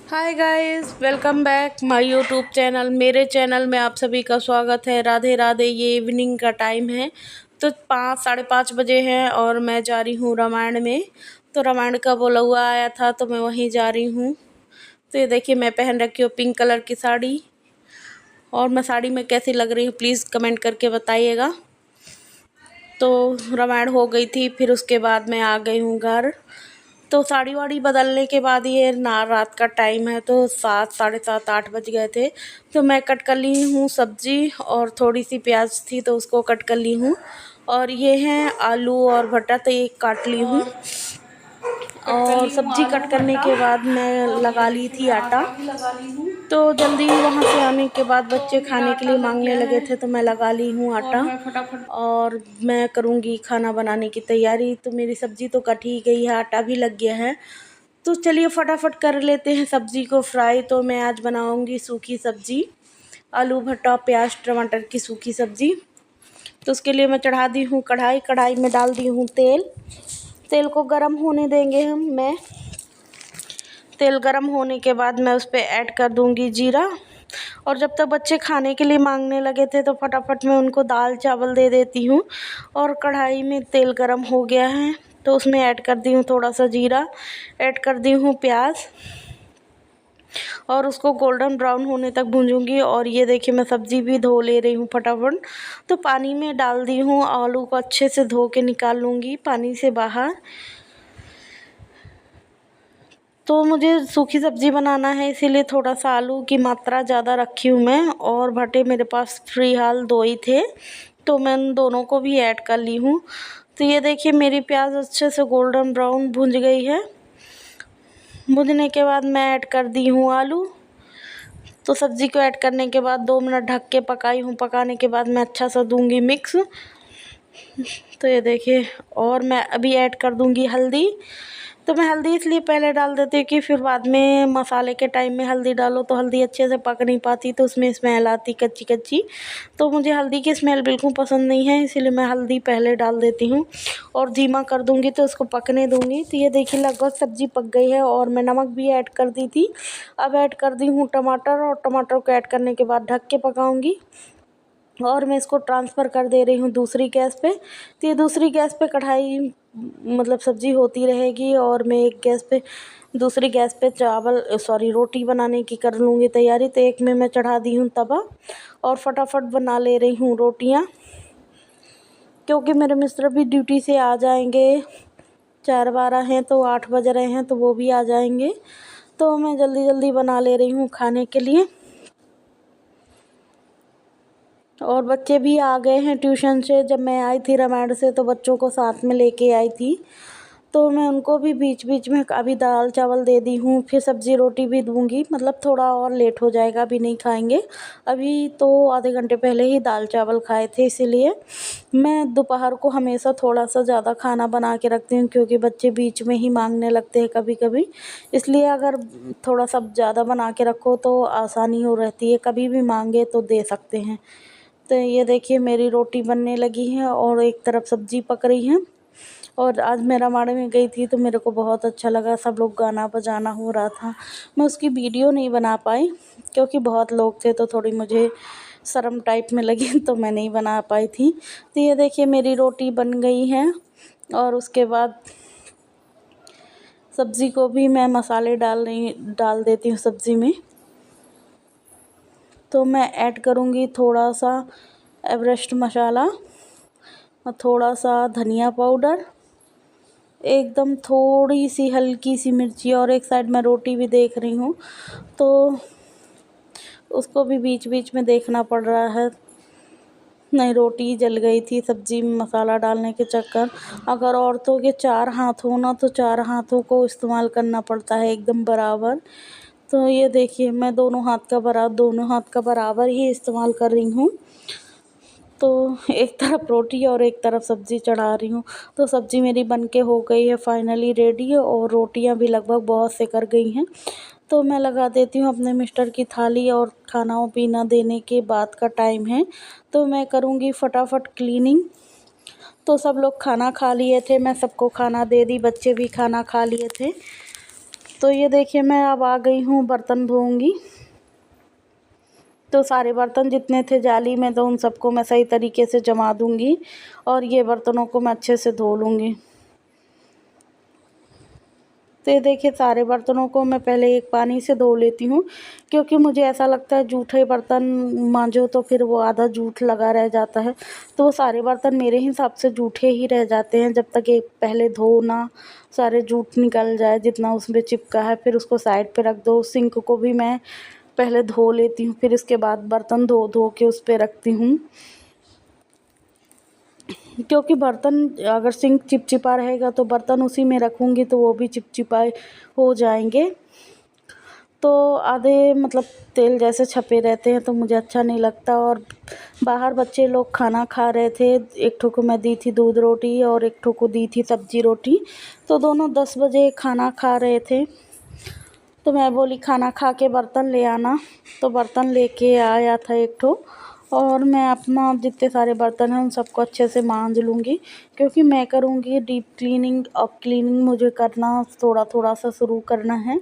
Hi guys, welcome back my YouTube channel. मेरे channel में आप सभी का स्वागत है। राधे राधे। ये इवनिंग का टाइम है, तो 5 साढ़े 5 बजे हैं और मैं जा रही हूँ रामायण में। तो रामायण का बोला हुआ आया था तो मैं वहीं जा रही हूँ। तो ये देखिए, मैं पहन रखी हूँ पिंक कलर की साड़ी। और मैं साड़ी में कैसी लग रही हूँ प्लीज़ कमेंट करके बताइएगा। तो रामायण हो गई थी, फिर उसके बाद मैं आ गई हूँ घर। तो साड़ी वाड़ी बदलने के बाद ये ना रात का टाइम है, तो 7 साढ़े 7 8 बज गए थे। तो मैं कट कर ली हूँ सब्जी, और थोड़ी सी प्याज थी तो उसको कट कर ली हूँ। और ये हैं आलू और भट्टा, तो ये काट ली हूँ। और सब्जी कट करने के बाद मैं लगा ली थी आटा। तो जल्दी वहाँ से आने के बाद बच्चे खाने के लिए मांगने लगे थे, तो मैं लगा ली हूँ आटा। और मैं करूँगी खाना बनाने की तैयारी। तो मेरी सब्ज़ी तो कट ही गई है, आटा भी लग गया है। तो चलिए फटाफट कर लेते हैं सब्ज़ी को फ्राई। तो मैं आज बनाऊँगी सूखी सब्ज़ी, आलू भट्टा प्याज टमाटर की सूखी सब्ज़ी। तो उसके लिए मैं चढ़ा दी हूँ कढ़ाई। कढ़ाई में डाल दी हूँ तेल। तेल को गरम होने देंगे मैं तेल गरम होने के बाद मैं उस पर ऐड कर दूंगी जीरा। और जब तक बच्चे खाने के लिए मांगने लगे थे तो फटाफट मैं उनको दाल चावल दे देती हूँ। और कढ़ाई में तेल गरम हो गया है तो उसमें ऐड कर दी हूँ थोड़ा सा जीरा, ऐड कर दी हूँ प्याज, और उसको गोल्डन ब्राउन होने तक भूंजूंगी। और ये देखिए, मैं सब्ज़ी भी धो ले रही हूँ फटाफट। तो पानी में डाल दी हूँ, आलू को अच्छे से धो के निकाल लूँगी पानी से बाहर। तो मुझे सूखी सब्ज़ी बनाना है, इसीलिए थोड़ा सा आलू की मात्रा ज़्यादा रखी हूँ मैं। और भटे मेरे पास फ़िलहाल 2 ही थे, तो मैं उन दोनों को भी ऐड कर ली हूँ। तो ये देखिए, मेरी प्याज अच्छे से गोल्डन ब्राउन भुंज गई है। भुनने के बाद मैं ऐड कर दी हूँ आलू। तो सब्ज़ी को ऐड करने के बाद 2 मिनट ढक के पकाई हूँ। पकाने के बाद मैं अच्छा सा दूँगी मिक्स। तो ये देखिए, और मैं अभी ऐड कर दूँगी हल्दी। तो मैं हल्दी इसलिए पहले डाल देती हूँ कि फिर बाद में मसाले के टाइम में हल्दी डालो तो हल्दी अच्छे से पक नहीं पाती, तो उसमें स्मेल आती कच्ची कच्ची। तो मुझे हल्दी की स्मेल बिल्कुल पसंद नहीं है, इसीलिए मैं हल्दी पहले डाल देती हूँ। और धीमा कर दूँगी तो उसको पकने दूँगी। तो ये देखिए, लगभग सब्ज़ी पक गई है और मैं नमक भी ऐड कर दी थी। अब ऐड कर दी हूँ टमाटर, और टमाटर को ऐड करने के बाद ढक के पकाऊँगी। और मैं इसको ट्रांसफ़र कर दे रही हूँ दूसरी गैस पे। तो ये दूसरी गैस पे कढ़ाई मतलब सब्ज़ी होती रहेगी, और मैं एक गैस पे दूसरी गैस पे रोटी बनाने की कर लूँगी तैयारी। तो एक में मैं चढ़ा दी हूँ तवा, और फटाफट बना ले रही हूँ रोटियाँ, क्योंकि मेरे मिस्टर भी ड्यूटी से आ जाएंगे। 4:12 हैं तो 8 बज रहे हैं, तो वो भी आ जाएंगे। तो मैं जल्दी जल्दी बना ले रही हूँ खाने के लिए। और बच्चे भी आ गए हैं ट्यूशन से। जब मैं आई थी रामायण से तो बच्चों को साथ में लेके आई थी, तो मैं उनको भी बीच बीच में अभी दाल चावल दे दी हूँ, फिर सब्ज़ी रोटी भी दूँगी। मतलब थोड़ा और लेट हो जाएगा, अभी नहीं खाएंगे। अभी तो आधे घंटे पहले ही दाल चावल खाए थे, इसीलिए मैं दोपहर को हमेशा थोड़ा सा ज़्यादा खाना बना के रखती हूँ, क्योंकि बच्चे बीच में ही मांगने लगते हैं कभी कभी। इसलिए अगर थोड़ा सा ज़्यादा बना के रखो तो आसानी हो रहती है, कभी भी मांगे तो दे सकते हैं। तो ये देखिए, मेरी रोटी बनने लगी है और एक तरफ सब्ज़ी पक रही है। और आज मैं रामायण में गई थी तो मेरे को बहुत अच्छा लगा, सब लोग गाना बजाना हो रहा था। मैं उसकी वीडियो नहीं बना पाई क्योंकि बहुत लोग थे, तो थोड़ी मुझे शर्म टाइप में लगी तो मैं नहीं बना पाई थी। तो ये देखिए, मेरी रोटी बन गई है। और उसके बाद सब्ज़ी को भी मैं मसाले डाल देती हूँ सब्ज़ी में। तो मैं ऐड करूँगी थोड़ा सा एवरेस्ट मसाला, और थोड़ा सा धनिया पाउडर, एकदम थोड़ी सी हल्की सी मिर्ची। और एक साइड में रोटी भी देख रही हूँ, तो उसको भी बीच बीच में देखना पड़ रहा है। नहीं, रोटी जल गई थी सब्ज़ी में मसाला डालने के चक्कर। अगर औरतों के 4 हाथ हो ना, तो 4 हाथों को इस्तेमाल करना पड़ता है एकदम बराबर। तो ये देखिए, मैं दोनों हाथ का बराबर ही इस्तेमाल कर रही हूँ। तो एक तरफ रोटी और एक तरफ सब्ज़ी चढ़ा रही हूँ। तो सब्ज़ी मेरी बनके हो गई है फाइनली रेडी, और रोटियाँ भी लगभग बहुत सिक गई हैं। तो मैं लगा देती हूँ अपने मिस्टर की थाली, और खाना पीना देने के बाद का टाइम है, तो मैं करूँगी फटाफट क्लीनिंग। तो सब लोग खाना खा लिए थे, मैं सबको खाना दे दी, बच्चे भी खाना खा लिए थे। तो ये देखिए मैं अब आ गई हूँ बर्तन धोऊंगी। तो सारे बर्तन जितने थे जाली में तो उन सबको मैं सही तरीके से जमा दूंगी और ये बर्तनों को मैं अच्छे से धो लूँगी। तो ये देखिए सारे बर्तनों को मैं पहले एक पानी से धो लेती हूँ, क्योंकि मुझे ऐसा लगता है जूठे बर्तन मांजो तो फिर वो आधा जूठ लगा रह जाता है। तो वो सारे बर्तन मेरे हिसाब से जूठे ही रह जाते हैं, जब तक एक पहले धो ना सारे जूठ निकल जाए जितना उसमें चिपका है, फिर उसको साइड पे रख दो। सिंक को भी मैं पहले धो लेती हूँ, फिर इसके बाद बर्तन धो धो के उस पर रखती हूँ, क्योंकि बर्तन अगर सिंक चिपचिपा रहेगा तो बर्तन उसी में रखूँगी तो वो भी चिपचिपाए हो जाएंगे। तो आधे मतलब तेल जैसे छपे रहते हैं तो मुझे अच्छा नहीं लगता। और बाहर बच्चे लोग खाना खा रहे थे, एक ठो को मैं दी थी दूध रोटी और एक ठो को दी थी सब्जी रोटी। तो दोनों 10 बजे खाना खा रहे थे, तो मैं बोली खाना खा के बर्तन ले आना। तो बर्तन लेके आया था एक ठो, और मैं अपना जितने सारे बर्तन हैं उन सबको अच्छे से मांज लूँगी, क्योंकि मैं करूँगी डीप क्लीनिंग। अब क्लीनिंग मुझे करना थोड़ा थोड़ा सा शुरू करना है,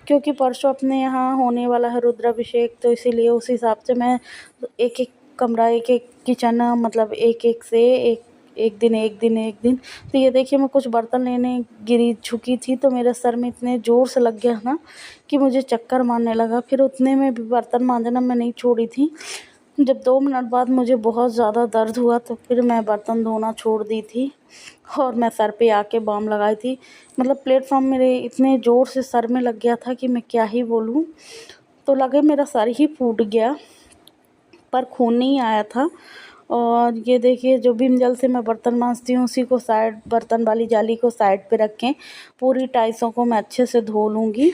क्योंकि परसों अपने यहाँ होने वाला है रुद्राभिषेक, तो इसीलिए उस हिसाब से मैं एक एक कमरा एक एक किचन मतलब एक एक से एक दिन एक दिन एक दिन। तो ये देखिए मैं कुछ बर्तन लेने गिरी झुकी थी तो मेरे सर में इतने ज़ोर से लग गया ना कि मुझे चक्कर मारने लगा। फिर उतने में भी बर्तन मांजना मैं नहीं छोड़ी थी। जब 2 मिनट बाद मुझे बहुत ज़्यादा दर्द हुआ तो फिर मैं बर्तन धोना छोड़ दी थी और मैं सर पे आके बाम लगाई थी। मतलब प्लेटफॉर्म मेरे इतने ज़ोर से सर में लग गया था कि मैं क्या ही बोलूँ। तो लगे मेरा सर ही फूट गया, पर खून नहीं आया था। और ये देखिए जो विम जेल से मैं बर्तन मांजती हूँ उसी को साइड बर्तन वाली जाली को साइड पे रख के पूरी टाइल्सों को मैं अच्छे से धो लूँगी।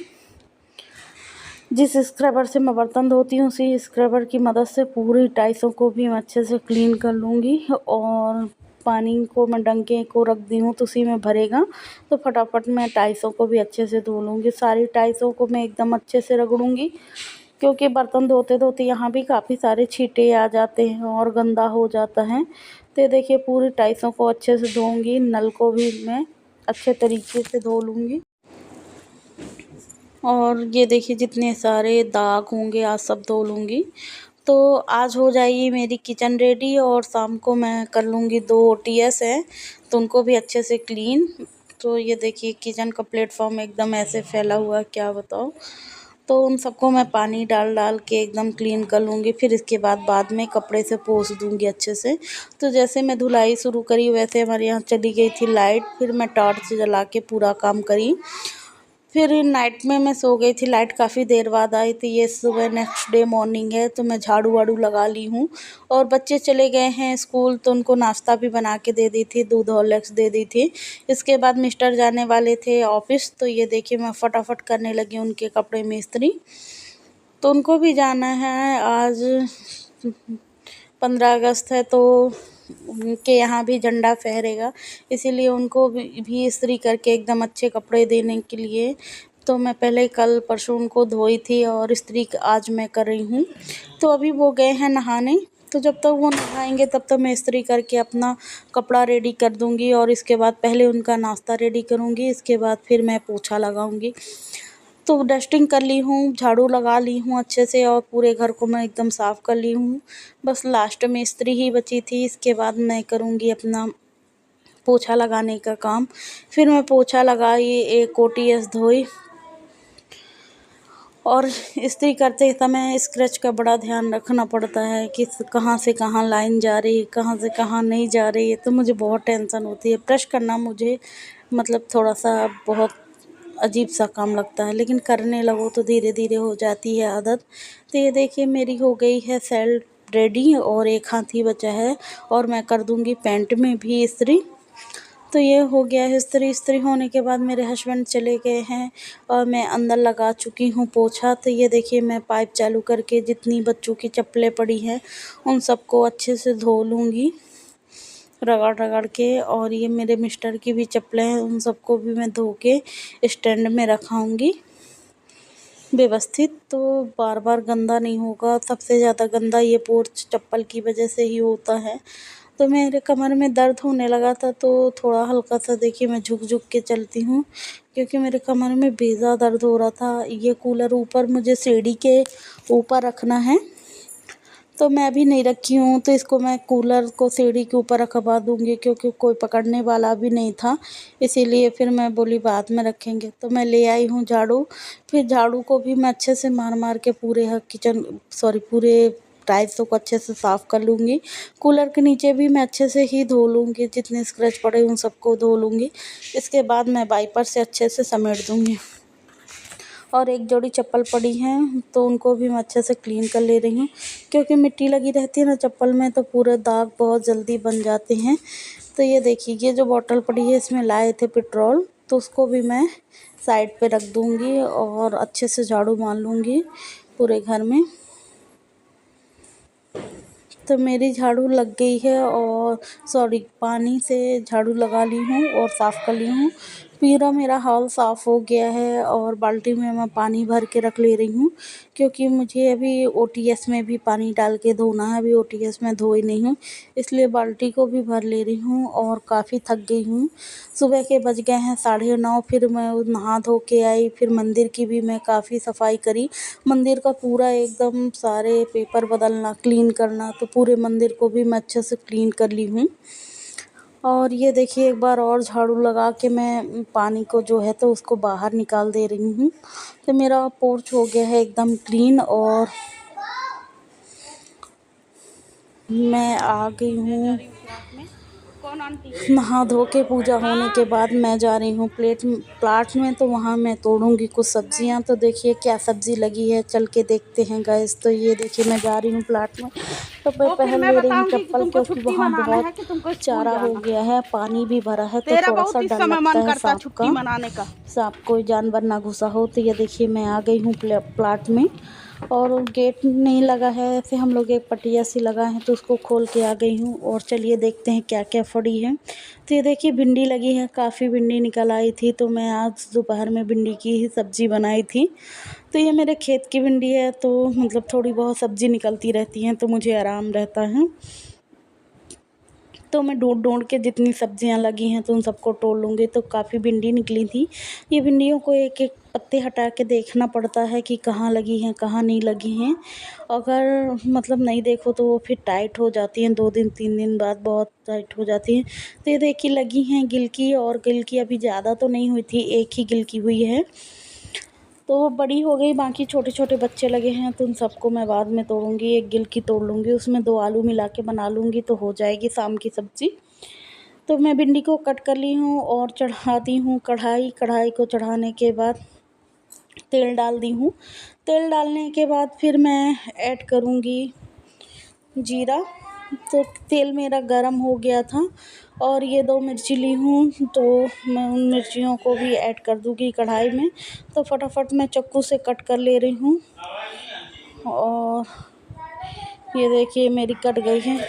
जिस स्क्रबर से मैं बर्तन धोती हूँ उसी स्क्रबर की मदद से पूरी टाइल्सों को भी मैं अच्छे से क्लीन कर लूँगी। और पानी को मैं डंके को रख दी हूँ तो उसी में भरेगा, तो फटाफट मैं टाइल्सों को भी अच्छे से धो लूँगी। सारी टाइल्सों को मैं एकदम अच्छे से रगड़ूँगी, क्योंकि बर्तन धोते धोते यहाँ भी काफ़ी सारे छींटे आ जाते हैं और गंदा हो जाता है। तो ये देखिए पूरी टाइल्सों को अच्छे से धोऊँगी, नल को भी मैं अच्छे तरीके से धो लूँगी। और ये देखिए जितने सारे दाग होंगे आज सब धो लूँगी। तो आज हो जाएगी मेरी किचन रेडी और शाम को मैं कर लूँगी 2 OTS हैं तो उनको भी अच्छे से क्लीन। तो ये देखिए किचन का प्लेटफॉर्म एकदम ऐसे फैला हुआ है क्या बताऊँ। तो उन सबको मैं पानी डाल डाल के एकदम क्लीन कर लूँगी, फिर इसके बाद में कपड़े से पोंछ दूँगी अच्छे से। तो जैसे मैं धुलाई शुरू करी वैसे हमारे यहाँ चली गई थी लाइट, फिर मैं टॉर्च जला के पूरा काम करी। फिर नाइट में मैं सो गई थी, लाइट काफ़ी देर बाद आई थी। ये सुबह नेक्स्ट डे मॉर्निंग है तो मैं झाड़ू वाड़ू लगा ली हूँ। और बच्चे चले गए हैं स्कूल तो उनको नाश्ता भी बना के दे दी थी, दूध हॉर्लिक्स दे दी थी। इसके बाद मिस्टर जाने वाले थे ऑफिस, तो ये देखिए मैं फटाफट करने लगी उनके कपड़े में इस्त्री। तो उनको भी जाना है, आज 15 अगस्त है तो उनके यहाँ भी झंडा फहरेगा, इसीलिए उनको भी इस्त्री करके एकदम अच्छे कपड़े देने के लिए तो मैं पहले कल परसों उनको धोई थी और इस्त्री आज मैं कर रही हूँ। तो अभी वो गए हैं नहाने, तो जब तक वो नहाएंगे तब तक मैं इस्त्री करके अपना कपड़ा रेडी कर दूँगी और इसके बाद पहले उनका नाश्ता रेडी करूँगी, इसके बाद फिर मैं पोछा लगाऊँगी। तो डस्टिंग कर ली हूँ, झाड़ू लगा ली हूँ अच्छे से और पूरे घर को मैं एकदम साफ़ कर ली हूँ। बस लास्ट में इस्त्री ही बची थी, इसके बाद मैं करूँगी अपना पोछा लगाने का काम। फिर मैं पोछा लगाई, एक OTS धोई। और इस्त्री करते समय स्क्रैच का बड़ा ध्यान रखना पड़ता है कि कहाँ से कहाँ लाइन जा रही है, कहाँ से कहाँ नहीं जा रही है, तो मुझे बहुत टेंशन होती है। ब्रश करना मुझे मतलब थोड़ा सा बहुत अजीब सा काम लगता है, लेकिन करने लगो तो धीरे धीरे हो जाती है आदत। तो ये देखिए मेरी हो गई है सेल रेडी और एक हाथ ही बचा है और मैं कर दूँगी पैंट में भी इस्त्री। तो ये हो गया है इस्त्री। इस्त्री होने के बाद मेरे हस्बैंड चले गए हैं और मैं अंदर लगा चुकी हूँ पोछा। तो ये देखिए मैं पाइप चालू करके जितनी बच्चों की चप्पलें पड़ी हैं उन सबको अच्छे से धो लूँगी रगड़ रगड़ के। और ये मेरे मिस्टर की भी चप्पलें हैं, उन सबको भी मैं धो के स्टैंड में रखाऊंगी व्यवस्थित, तो बार बार गंदा नहीं होगा। सबसे ज़्यादा गंदा ये पोर्च चप्पल की वजह से ही होता है। तो मेरे कमर में दर्द होने लगा था, तो थोड़ा हल्का सा देखिए मैं झुक झुक के चलती हूँ, क्योंकि मेरे कमर में बेज़ा दर्द हो रहा था। ये कूलर ऊपर मुझे सीढ़ी के ऊपर रखना है, तो मैं अभी नहीं रखी हूँ, तो इसको मैं कूलर को सीढ़ी के ऊपर रखवा दूँगी, क्योंकि कोई पकड़ने वाला भी नहीं था, इसीलिए फिर मैं बोली बाद में रखेंगे। तो मैं ले आई हूँ झाड़ू, फिर झाड़ू को भी मैं अच्छे से मार मार के पूरे टाइल्सों को अच्छे से साफ़ कर लूँगी। कूलर के नीचे भी मैं अच्छे से ही धो लूँगी, जितने स्क्रैच पड़े उन सबको धो लूँगी। इसके बाद मैं वाइपर से अच्छे से समेट दूँगी। और एक जोड़ी चप्पल पड़ी हैं, तो उनको भी मैं अच्छे से क्लीन कर ले रही हूँ, क्योंकि मिट्टी लगी रहती है ना चप्पल में, तो पूरे दाग बहुत जल्दी बन जाते हैं। तो ये देखिए, ये जो बॉटल पड़ी है इसमें लाए थे पेट्रोल, तो उसको भी मैं साइड पे रख दूँगी और अच्छे से झाड़ू मार लूँगी पूरे घर में। तो मेरी झाड़ू लग गई है, और पानी से झाड़ू लगा ली हूँ और साफ़ कर ली हूँ। पूरा मेरा हॉल साफ़ हो गया है, और बाल्टी में मैं पानी भर के रख ले रही हूँ, क्योंकि मुझे अभी ओटीएस में भी पानी डाल के धोना है। अभी ओटीएस में धोई नहीं हूँ, इसलिए बाल्टी को भी भर ले रही हूँ, और काफ़ी थक गई हूँ। सुबह के बज गए हैं 9:30, फिर मैं नहा धो के आई, फिर मंदिर की भी मैं काफ़ी सफाई करी। मंदिर का पूरा एकदम सारे पेपर बदलना, क्लीन करना, तो पूरे मंदिर को भी मैं अच्छे से क्लीन कर ली हूँ। और ये देखिए, एक बार और झाड़ू लगा के मैं पानी को जो है तो उसको बाहर निकाल दे रही हूँ। तो मेरा पोर्च हो गया है एकदम क्लीन, और मैं आ गई हूँ। नहा धो के पूजा होने के बाद मैं जा रही हूँ प्लाट में, तो वहाँ मैं तोड़ूंगी कुछ सब्जियाँ। तो देखिए क्या सब्ज़ी लगी है, चल के देखते हैं गाइस। तो ये देखिए, मैं जा रही हूँ प्लाट में, तो मैं पहन ले रही हूँ चप्पल, क्योंकि वहाँ बहुत चारा हो गया है, पानी भी भरा है, तो थोड़ा सा डर लगता है सांप कोई जानवर ना घुसा हो। तो ये देखिए, मैं आ गई हूँ प्लाट में, और गेट नहीं लगा है, ऐसे हम लोग एक पटिया सी लगा है, तो उसको खोल के आ गई हूँ। और चलिए देखते हैं क्या क्या फड़ी है। तो ये देखिए, भिंडी लगी है, काफ़ी भिंडी निकल आई थी, तो मैं आज दोपहर में भिंडी की ही सब्ज़ी बनाई थी। तो ये मेरे खेत की भिंडी है, तो मतलब थोड़ी बहुत सब्ज़ी निकलती रहती हैं, तो मुझे आराम रहता है। तो मैं ढूँढ ढूँढ के जितनी सब्जियां लगी हैं तो उन सबको तोड़ लूँगी। तो काफ़ी भिंडी निकली थी। ये भिंडियों को एक एक पत्ते हटा के देखना पड़ता है कि कहाँ लगी हैं कहाँ नहीं लगी हैं। अगर मतलब नहीं देखो तो वो फिर टाइट हो जाती हैं, 2 दिन 3 दिन बाद बहुत टाइट हो जाती हैं। तो ये देखिए, लगी हैं गिलकी, और गिलकी अभी ज़्यादा तो नहीं हुई थी, एक ही गिलकी हुई है, तो वो बड़ी हो गई। बाकी छोटे छोटे बच्चे लगे हैं, तो उन सबको मैं बाद में तोड़ूंगी। एक गिलकी तोड़ लूँगी, उसमें 2 आलू मिला के बना लूँगी, तो हो जाएगी शाम की सब्ज़ी। तो मैं भिंडी को कट कर ली हूँ और चढ़ाती हूँ कढ़ाई। कढ़ाई को चढ़ाने के बाद तेल डाल दी हूँ। तेल डालने के बाद फिर मैं ऐड करूँगी जीरा। तो तेल मेरा गरम हो गया था, और ये 2 मिर्ची ली हूँ, तो मैं उन मिर्चियों को भी ऐड कर दूँगी कढ़ाई में। तो फटाफट मैं चाकू से कट कर ले रही हूँ, और ये देखिए मेरी कट गई है।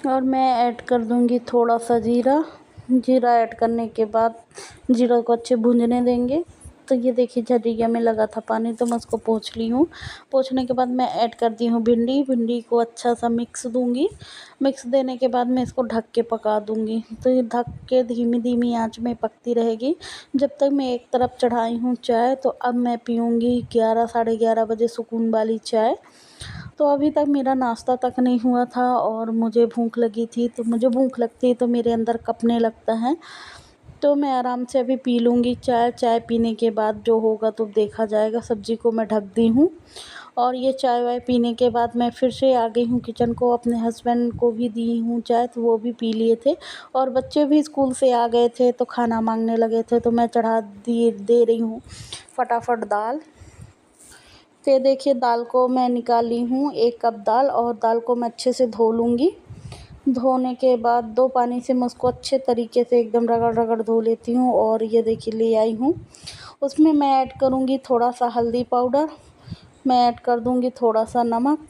और मैं ऐड कर दूँगी थोड़ा सा जीरा। जीरा ऐड करने के बाद जीरा को अच्छे भूनने देंगे। तो ये देखिए, झरिया में लगा था पानी, तो मैं उसको पोंछ ली हूँ। पोंछने के बाद मैं ऐड कर दी हूँ भिंडी। भिंडी को अच्छा सा मिक्स दूँगी। मिक्स देने के बाद मैं इसको ढक के पका दूँगी। तो ये ढक के धीमी धीमी आंच में पकती रहेगी जब तक मैं एक तरफ चढ़ाई हूँ चाय। तो अब मैं पीऊँगी 11 साढ़े 11 बजे सुकून वाली चाय। तो अभी तक मेरा नाश्ता तक नहीं हुआ था, और मुझे भूख लगी थी। तो मुझे भूख लगती है तो मेरे अंदर कँपने लगता है। तो मैं आराम से अभी पी लूँगी चाय। चाय पीने के बाद जो होगा तो देखा जाएगा। सब्ज़ी को मैं ढक दी हूँ, और ये चाय वाय पीने के बाद मैं फिर से आ गई हूँ किचन को। अपने हस्बैंड को भी दी हूँ चाय, तो वो भी पी लिए थे, और बच्चे भी स्कूल से आ गए थे तो खाना मांगने लगे थे। तो मैं चढ़ा दे रही हूँ फटाफट दाल। तो ये देखिए, दाल को मैं निकाल ली हूँ 1 कप दाल, और दाल को मैं अच्छे से धो लूँगी। धोने के बाद 2 पानी से मैं उसको अच्छे तरीके से एकदम रगड़ रगड़ धो लेती हूँ। और ये देखिए ले आई हूँ। उसमें मैं ऐड करूँगी थोड़ा सा हल्दी पाउडर, मैं ऐड कर दूँगी थोड़ा सा नमक।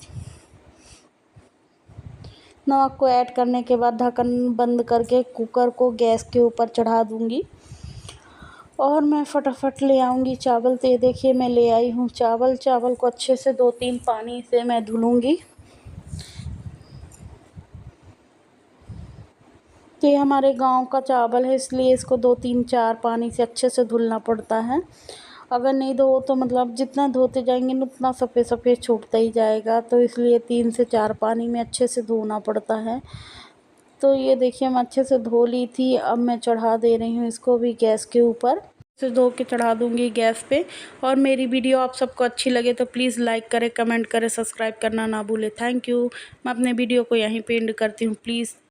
नमक को ऐड करने के बाद ढक्कन बंद करके कुकर को गैस के ऊपर चढ़ा दूँगी, और मैं फटाफट ले आऊँगी चावल। तो ये देखिए, मैं ले आई हूँ चावल। चावल को अच्छे से 2-3 पानी से मैं धुलूँगी। ये हमारे गांव का चावल है, इसलिए इसको 2-3-4 पानी से अच्छे से धुलना पड़ता है। अगर नहीं धो तो मतलब जितना धोते जाएंगे ना उतना सफ़ेद सफ़ेद छूटता ही जाएगा, तो इसलिए 3 से 4 पानी में अच्छे से धोना पड़ता है। तो ये देखिए मैं अच्छे से धो ली थी। अब मैं चढ़ा दे रही हूँ इसको भी गैस के ऊपर, से धो के चढ़ा दूँगी गैस पे। और मेरी वीडियो आप सबको अच्छी लगे तो प्लीज़ लाइक करें, कमेंट करें, सब्सक्राइब करना ना भूलें। Thank you. मैं अपने वीडियो को यहीं पे एंड करती हूँ। प्लीज़